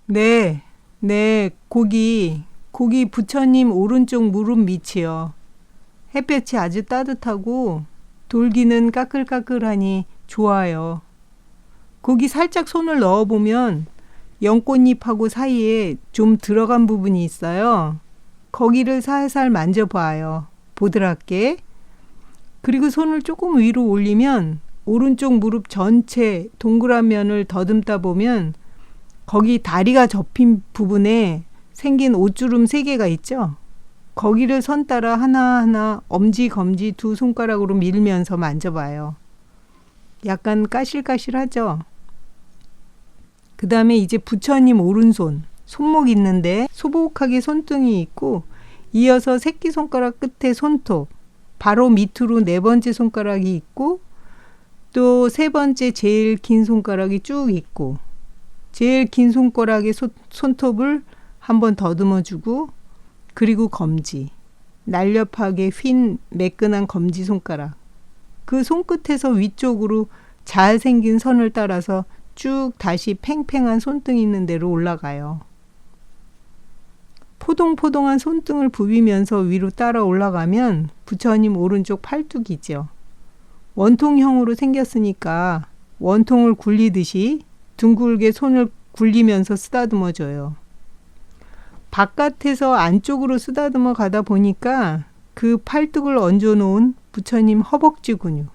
네, 네, 고기 부처님 오른쪽 무릎 밑이요. 햇볕이 아주 따뜻하고 돌기는 까끌까끌하니 좋아요. 거기 살짝 손을 넣어보면 연꽃잎하고 사이에 좀 들어간 부분이 있어요. 거기를 살살 만져봐요. 보드랍게. 그리고 손을 조금 위로 올리면 오른쪽 무릎 전체 동그란 면을 더듬다 보면 거기 다리가 접힌 부분에 생긴 옷주름 3개가 있죠. 거기를 선 따라 하나하나 엄지, 검지 2손가락으로 밀면서 만져봐요. 약간 까실까실하죠? 그 다음에 이제 부처님 오른손, 손목 있는데 소복하게 손등이 있고 이어서 새끼손가락 끝에 손톱, 바로 밑으로 4번째 손가락이 있고 또 3번째 제일 긴 손가락이 쭉 있고 제일 긴 손가락의 손톱을 한번 더듬어주고 그리고 검지, 날렵하게 휜 매끈한 검지 손가락 그 손끝에서 위쪽으로 잘 생긴 선을 따라서 쭉 다시 팽팽한 손등 있는 데로 올라가요. 포동포동한 손등을 부비면서 위로 따라 올라가면 부처님 오른쪽 팔뚝이죠. 원통형으로 생겼으니까 원통을 굴리듯이 둥글게 손을 굴리면서 쓰다듬어줘요. 바깥에서 안쪽으로 쓰다듬어 가다 보니까 그 팔뚝을 얹어 놓은 부처님 허벅지 근육,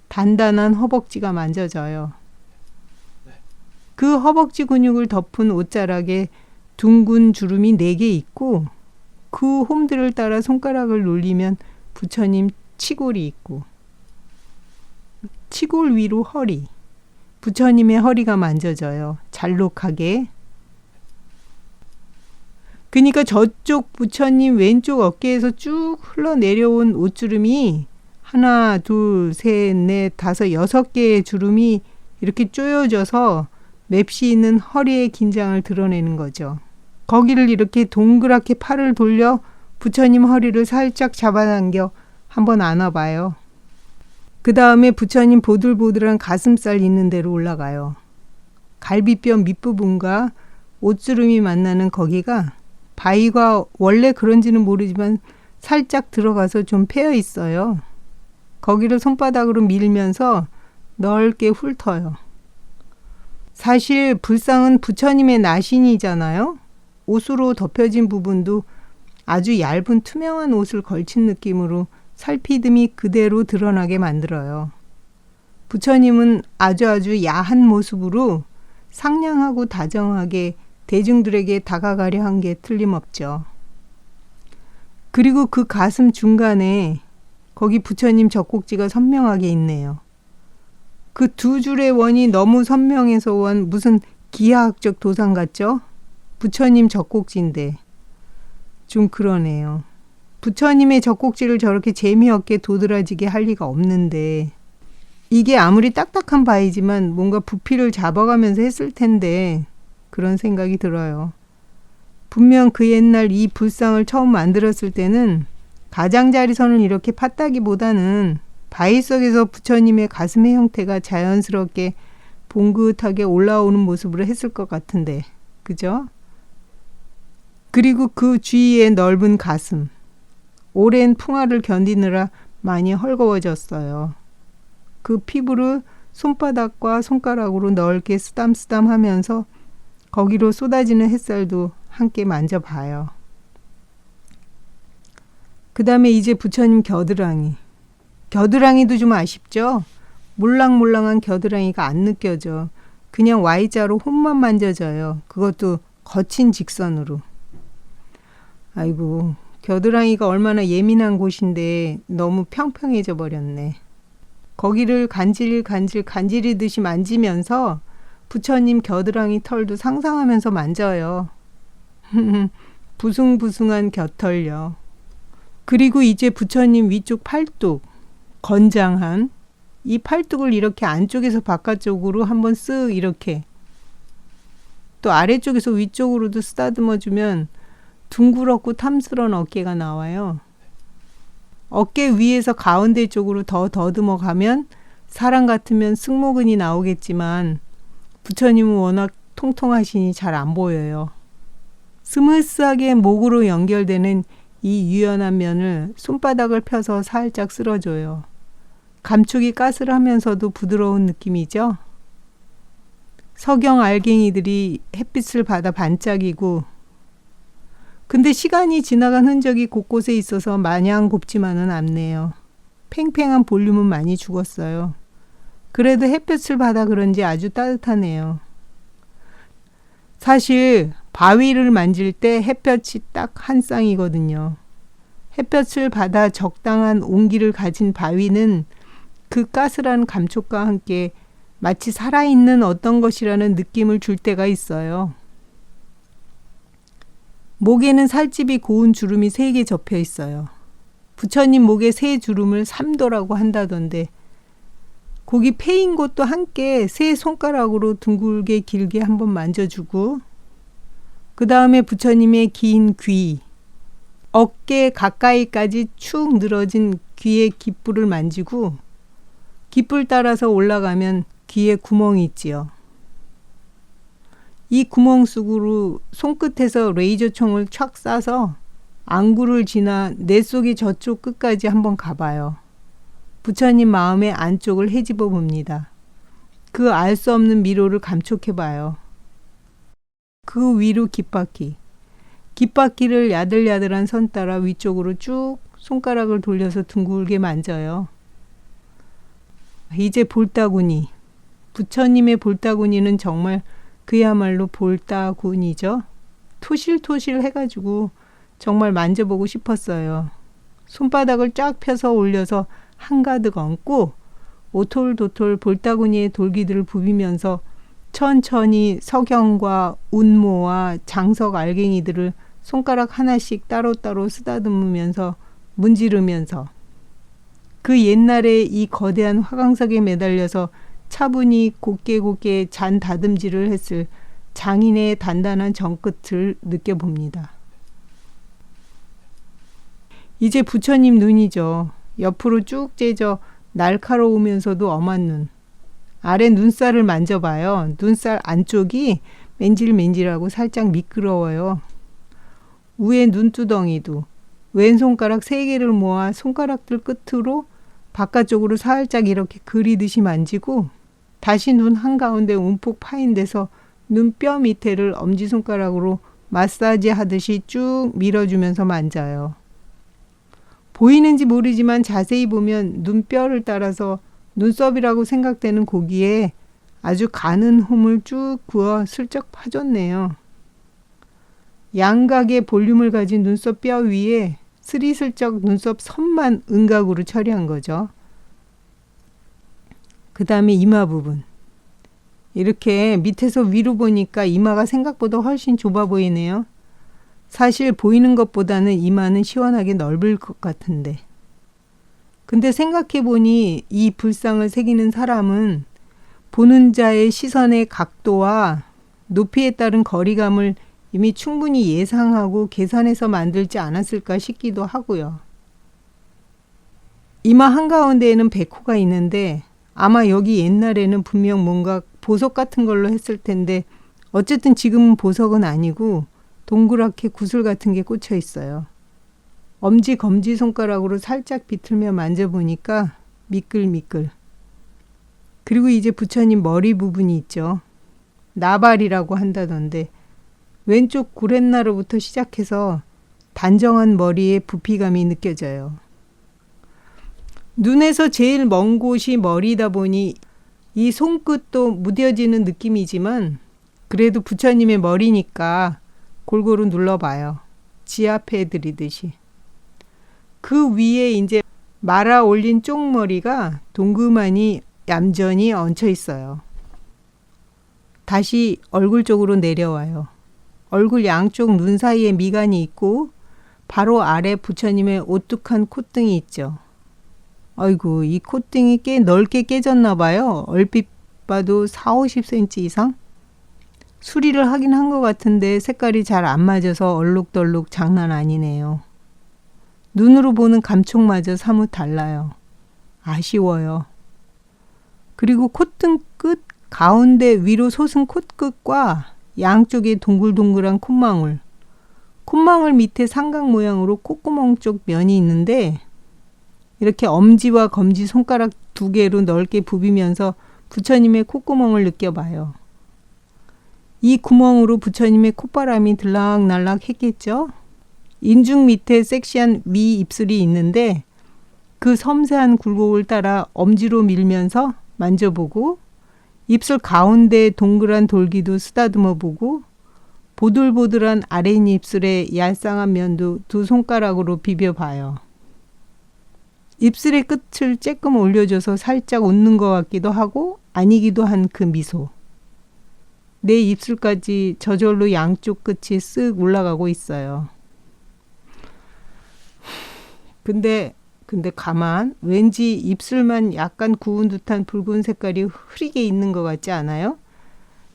단단한 허벅지가 만져져요. 그 허벅지 근육을 덮은 옷자락에 둥근 주름이 4개 있고 그 홈들을 따라 손가락을 놀리면 부처님 치골이 있고 치골 위로 허리, 부처님의 허리가 만져져요. 잘록하게. 그러니까 저쪽 부처님 왼쪽 어깨에서 쭉 흘러내려온 옷주름이 하나, 둘, 셋, 넷, 다섯, 6개의 주름이 이렇게 쪼여져서 맵시 있는 허리의 긴장을 드러내는 거죠. 거기를 이렇게 동그랗게 팔을 돌려 부처님 허리를 살짝 잡아당겨 한번 안아봐요. 그 다음에 부처님 보들보들한 가슴살 있는 데로 올라가요. 갈비뼈 밑부분과 옷주름이 만나는 거기가 바위가 원래 그런지는 모르지만 살짝 들어가서 좀 패여 있어요. 거기를 손바닥으로 밀면서 넓게 훑어요. 사실 불상은 부처님의 나신이잖아요. 옷으로 덮여진 부분도 아주 얇은 투명한 옷을 걸친 느낌으로 살피듬이 그대로 드러나게 만들어요. 부처님은 아주 야한 모습으로 상냥하고 다정하게 대중들에게 다가가려 한 게 틀림없죠. 그리고 그 가슴 중간에 거기 부처님 젖꼭지가 선명하게 있네요. 그 2줄의 원이 너무 선명해서 원 무슨 기하학적 도상 같죠? 부처님 젖꼭지인데 좀 그러네요. 부처님의 젖꼭지를 저렇게 재미없게 도드라지게 할 리가 없는데 이게 아무리 딱딱한 바위지만 뭔가 부피를 잡아가면서 했을 텐데 그런 생각이 들어요. 분명 그 옛날 이 불상을 처음 만들었을 때는 가장자리선을 이렇게 팠다기보다는 바위 속에서 부처님의 가슴의 형태가 자연스럽게 봉긋하게 올라오는 모습으로 했을 것 같은데 그죠? 그리고 그 주위의 넓은 가슴, 오랜 풍화를 견디느라 많이 헐거워졌어요. 그 피부를 손바닥과 손가락으로 넓게 쓰담쓰담 하면서 거기로 쏟아지는 햇살도 함께 만져봐요. 그 다음에 이제 부처님 겨드랑이. 겨드랑이도 좀 아쉽죠? 몰랑몰랑한 겨드랑이가 안 느껴져. 그냥 Y자로 홈만 만져져요. 그것도 거친 직선으로. 아이고, 겨드랑이가 얼마나 예민한 곳인데 너무 평평해져 버렸네. 거기를 간질간질이듯이 만지면서 부처님 겨드랑이 털도 상상하면서 만져요. 부숭부숭한 겨털요. 그리고 이제 부처님 위쪽 팔뚝, 건장한 이 팔뚝을 이렇게 안쪽에서 바깥쪽으로 한번 쓱 이렇게 또 아래쪽에서 위쪽으로도 쓰다듬어주면 둥그렇고 탐스러운 어깨가 나와요. 어깨 위에서 가운데 쪽으로 더 더듬어 가면 사람 같으면 승모근이 나오겠지만 부처님은 워낙 통통하시니 잘 안 보여요. 스무스하게 목으로 연결되는 이 유연한 면을 손바닥을 펴서 살짝 쓸어줘요. 감촉이 까슬하면서도 부드러운 느낌이죠. 석영 알갱이들이 햇빛을 받아 반짝이고, 근데 시간이 지나간 흔적이 곳곳에 있어서 마냥 곱지만은 않네요. 팽팽한 볼륨은 많이 죽었어요. 그래도 햇볕을 받아 그런지 아주 따뜻하네요. 사실 바위를 만질 때 햇볕이 딱 한 쌍이거든요. 햇볕을 받아 적당한 온기를 가진 바위는 그 까슬한 감촉과 함께 마치 살아있는 어떤 것이라는 느낌을 줄 때가 있어요. 목에는 살집이 고운 주름이 3개 접혀 있어요. 부처님 목에 새 주름을 삼도라고 한다던데, 거기 패인 곳도 함께 새 손가락으로 둥글게 길게 한번 만져주고, 그 다음에 부처님의 긴 귀, 어깨 가까이까지 축 늘어진 귀의 깃불을 만지고, 깃불 따라서 올라가면 귀에 구멍이 있지요. 이 구멍 속으로 손끝에서 레이저 총을 촥 쏴서 안구를 지나 내 속의 저쪽 끝까지 한번 가봐요. 부처님 마음의 안쪽을 헤집어 봅니다. 그 알 수 없는 미로를 감촉해봐요. 그 위로 깃바퀴. 깃바퀴를 야들야들한 선 따라 위쪽으로 쭉 손가락을 돌려서 둥글게 만져요. 이제 볼따구니. 부처님의 볼따구니는 정말 그야말로 볼따구니죠. 토실토실 해가지고 정말 만져보고 싶었어요. 손바닥을 쫙 펴서 올려서 한가득 얹고 오톨도톨 볼따구니의 돌기들을 부비면서 천천히 석영과 운모와 장석 알갱이들을 손가락 하나씩 따로따로 쓰다듬으면서 문지르면서 그 옛날에 이 거대한 화강석에 매달려서 차분히 곱게 잔 다듬질을 했을 장인의 단단한 정끝을 느껴봅니다. 이제 부처님 눈이죠. 옆으로 쭉 째져 날카로우면서도 엄한 눈. 아래 눈살을 만져봐요. 눈살 안쪽이 맨질맨질하고 살짝 미끄러워요. 위에 눈두덩이도 왼손가락 3개를 모아 손가락들 끝으로 바깥쪽으로 살짝 이렇게 그리듯이 만지고, 다시 눈 한가운데 움푹 파인 데서 눈뼈 밑에를 엄지손가락으로 마사지 하듯이 쭉 밀어주면서 만져요. 보이는지 모르지만 자세히 보면 눈뼈를 따라서 눈썹이라고 생각되는 고기에 아주 가는 홈을 쭉 그어 슬쩍 파줬네요. 양각의 볼륨을 가진 눈썹 뼈 위에 스리슬쩍 눈썹 선만 은각으로 처리한 거죠. 그 다음에 이마 부분. 이렇게 밑에서 위로 보니까 이마가 생각보다 훨씬 좁아 보이네요. 사실 보이는 것보다는 이마는 시원하게 넓을 것 같은데. 근데 생각해보니 이 불상을 새기는 사람은 보는 자의 시선의 각도와 높이에 따른 거리감을 이미 충분히 예상하고 계산해서 만들지 않았을까 싶기도 하고요. 이마 한가운데에는 백호가 있는데 아마 여기 옛날에는 분명 뭔가 보석 같은 걸로 했을 텐데, 어쨌든 지금은 보석은 아니고 동그랗게 구슬 같은 게 꽂혀 있어요. 엄지 검지 손가락으로 살짝 비틀며 만져보니까 미끌미끌. 그리고 이제 부처님 머리 부분이 있죠. 나발이라고 한다던데, 왼쪽 구렛나루부터 시작해서 단정한 머리에 부피감이 느껴져요. 눈에서 제일 먼 곳이 머리다 보니 이 손끝도 무뎌지는 느낌이지만, 그래도 부처님의 머리니까 골고루 눌러봐요. 지압해드리듯이. 그 위에 이제 말아 올린 쪽머리가 동그만히 얌전히 얹혀 있어요. 다시 얼굴 쪽으로 내려와요. 얼굴 양쪽 눈 사이에 미간이 있고 바로 아래 부처님의 오뚝한 콧등이 있죠. 아이고, 이 콧등이 꽤 넓게 깨졌나 봐요. 얼핏 봐도 40-50cm 이상? 수리를 하긴 한 것 같은데 색깔이 잘 안 맞아서 얼룩덜룩 장난 아니네요. 눈으로 보는 감촉마저 사뭇 달라요. 아쉬워요. 그리고 콧등 끝 가운데 위로 솟은 콧끝과 양쪽에 동글동글한 콧망울. 콧망울 밑에 삼각 모양으로 콧구멍 쪽 면이 있는데 이렇게 엄지와 검지 손가락 2개로 넓게 부비면서 부처님의 콧구멍을 느껴봐요. 이 구멍으로 부처님의 콧바람이 들락날락 했겠죠? 인중 밑에 섹시한 위 입술이 있는데 그 섬세한 굴곡을 따라 엄지로 밀면서 만져보고 입술 가운데 동그란 돌기도 쓰다듬어 보고 보들보들한 아랫입술의 얄쌍한 면도 2 손가락으로 비벼봐요. 입술의 끝을 쬐끔 올려줘서 살짝 웃는 것 같기도 하고 아니기도 한 그 미소. 내 입술까지 저절로 양쪽 끝이 쓱 올라가고 있어요. 근데 가만 왠지 입술만 약간 구운 듯한 붉은 색깔이 흐리게 있는 것 같지 않아요?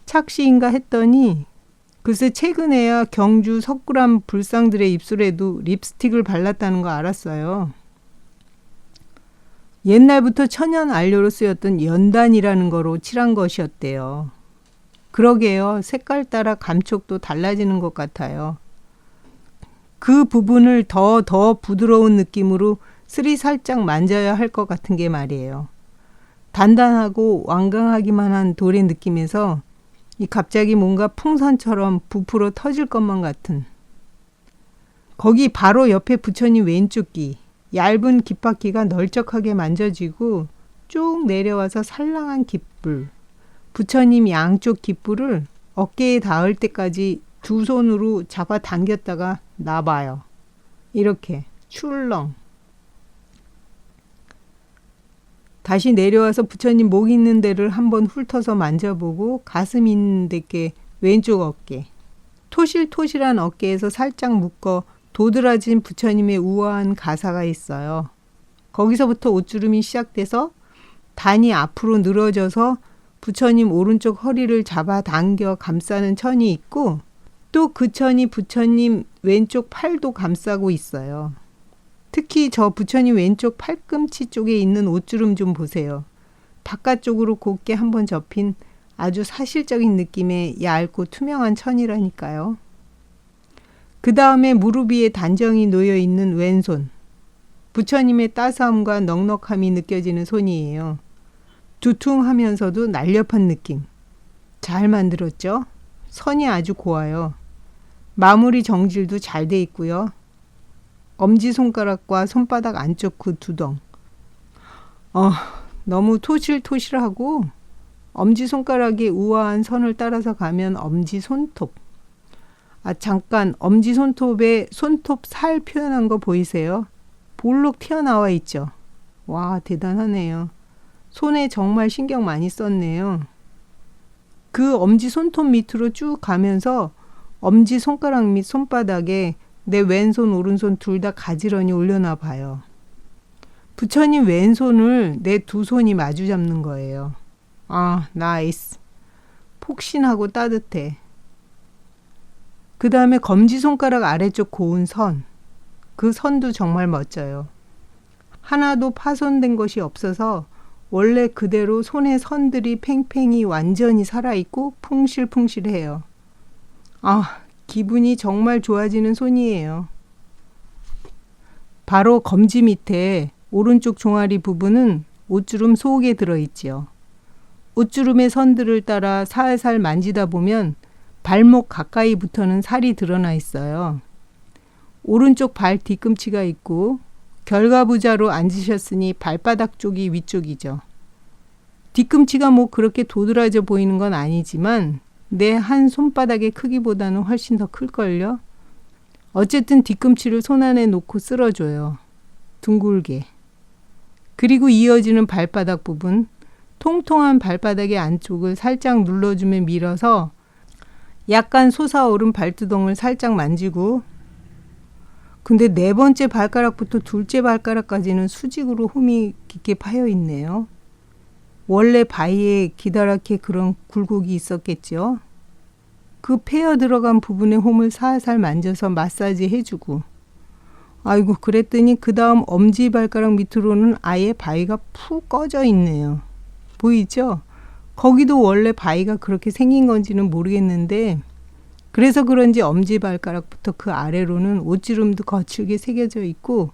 착시인가 했더니 글쎄 최근에야 경주 석굴암 불상들의 입술에도 립스틱을 발랐다는 거 알았어요. 옛날부터 천연 안료로 쓰였던 연단이라는 거로 칠한 것이었대요. 그러게요. 색깔 따라 감촉도 달라지는 것 같아요. 그 부분을 더 부드러운 느낌으로 슬이 살짝 만져야 할 것 같은 게 말이에요. 단단하고 완강하기만 한 돌의 느낌에서 갑자기 뭔가 풍선처럼 부풀어 터질 것만 같은. 거기 바로 옆에 부처님 왼쪽 귀, 얇은 귓바퀴가 널쩍하게 만져지고 쭉 내려와서 살랑한 귓불. 부처님 양쪽 귓불을 어깨에 닿을 때까지 2 손으로 잡아 당겼다가 놔봐요. 이렇게 출렁. 다시 내려와서 부처님 목 있는 데를 한번 훑어서 만져보고 가슴 있는 데께 왼쪽 어깨. 토실토실한 어깨에서 살짝 묶어 도드라진 부처님의 우아한 가사가 있어요. 거기서부터 옷주름이 시작돼서 단이 앞으로 늘어져서 부처님 오른쪽 허리를 잡아 당겨 감싸는 천이 있고 또 그 천이 부처님 왼쪽 팔도 감싸고 있어요. 특히 저 부처님 왼쪽 팔꿈치 쪽에 있는 옷주름 좀 보세요. 바깥쪽으로 곱게 한번 접힌 아주 사실적인 느낌의 얇고 투명한 천이라니까요. 그 다음에 무릎 위에 단정히 놓여 있는 왼손. 부처님의 따스함과 넉넉함이 느껴지는 손이에요. 두툼하면서도 날렵한 느낌. 잘 만들었죠? 선이 아주 고와요. 마무리 정질도 잘 돼 있고요. 엄지손가락과 손바닥 안쪽 그 두덩. 너무 토실토실하고 엄지손가락의 우아한 선을 따라서 가면 엄지손톱. 잠깐 엄지손톱에 손톱 살 표현한 거 보이세요? 볼록 튀어나와 있죠? 와, 대단하네요. 손에 정말 신경 많이 썼네요. 그 엄지손톱 밑으로 쭉 가면서 엄지손가락 및 손바닥에 내 왼손 오른손 둘 다 가지런히 올려놔 봐요. 부처님 왼손을 내 2 손이 마주 잡는 거예요. 나이스. 폭신하고 따뜻해. 그 다음에 검지손가락 아래쪽 고운 선. 그 선도 정말 멋져요. 하나도 파손된 것이 없어서 원래 그대로 손의 선들이 팽팽히 완전히 살아있고 풍실풍실해요. 기분이 정말 좋아지는 손이에요. 바로 검지 밑에 오른쪽 종아리 부분은 옷주름 속에 들어있지요. 옷주름의 선들을 따라 살살 만지다 보면 발목 가까이부터는 살이 드러나 있어요. 오른쪽 발 뒤꿈치가 있고 결과부자로 앉으셨으니 발바닥 쪽이 위쪽이죠. 뒤꿈치가 그렇게 도드라져 보이는 건 아니지만 내 한 손바닥의 크기보다는 훨씬 더 클걸요. 어쨌든 뒤꿈치를 손 안에 놓고 쓸어줘요. 둥글게. 그리고 이어지는 발바닥 부분, 통통한 발바닥의 안쪽을 살짝 눌러주며 밀어서 약간 솟아오른 발두덩을 살짝 만지고, 근데 4번째 발가락부터 2째 발가락까지는 수직으로 홈이 깊게 파여 있네요. 원래 바위에 기다랗게 그런 굴곡이 있었겠죠. 그 패여 들어간 부분의 홈을 살살 만져서 마사지 해주고, 아이고 그랬더니 그 다음 엄지발가락 밑으로는 아예 바위가 푹 꺼져 있네요. 보이죠? 거기도 원래 바위가 그렇게 생긴 건지는 모르겠는데 그래서 그런지 엄지발가락부터 그 아래로는 옷주름도 거칠게 새겨져 있고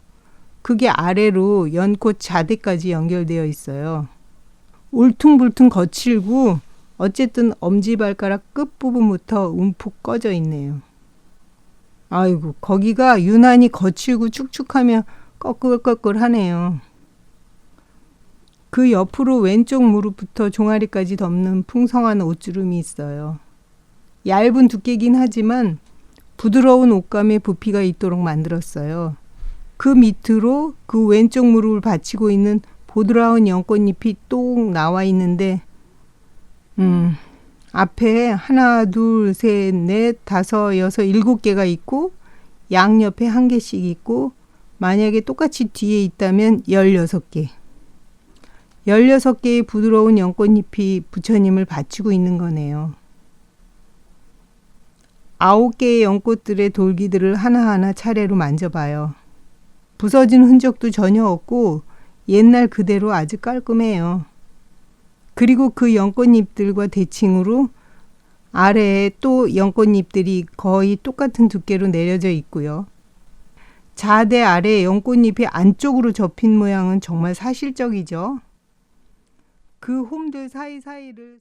그게 아래로 연꽃 자대까지 연결되어 있어요. 울퉁불퉁 거칠고 어쨌든 엄지발가락 끝부분부터 움푹 꺼져 있네요. 아이고, 거기가 유난히 거칠고 축축하며 꺼끌꺼끌하네요. 그 옆으로 왼쪽 무릎부터 종아리까지 덮는 풍성한 옷주름이 있어요. 얇은 두께긴 하지만 부드러운 옷감의 부피가 있도록 만들었어요. 그 밑으로 그 왼쪽 무릎을 받치고 있는 보드라운 연꽃잎이 또 나와 있는데 앞에 하나, 둘, 셋, 넷, 다섯, 여섯, 7개가 있고 양옆에 1개씩 있고 만약에 똑같이 뒤에 있다면 16개. 16개의 부드러운 연꽃잎이 부처님을 받치고 있는 거네요. 9개의 연꽃들의 돌기들을 하나하나 차례로 만져봐요. 부서진 흔적도 전혀 없고 옛날 그대로 아주 깔끔해요. 그리고 그 연꽃잎들과 대칭으로 아래에 또 연꽃잎들이 거의 똑같은 두께로 내려져 있고요. 자대 아래 연꽃잎이 안쪽으로 접힌 모양은 정말 사실적이죠. 그 홈들 사이사이를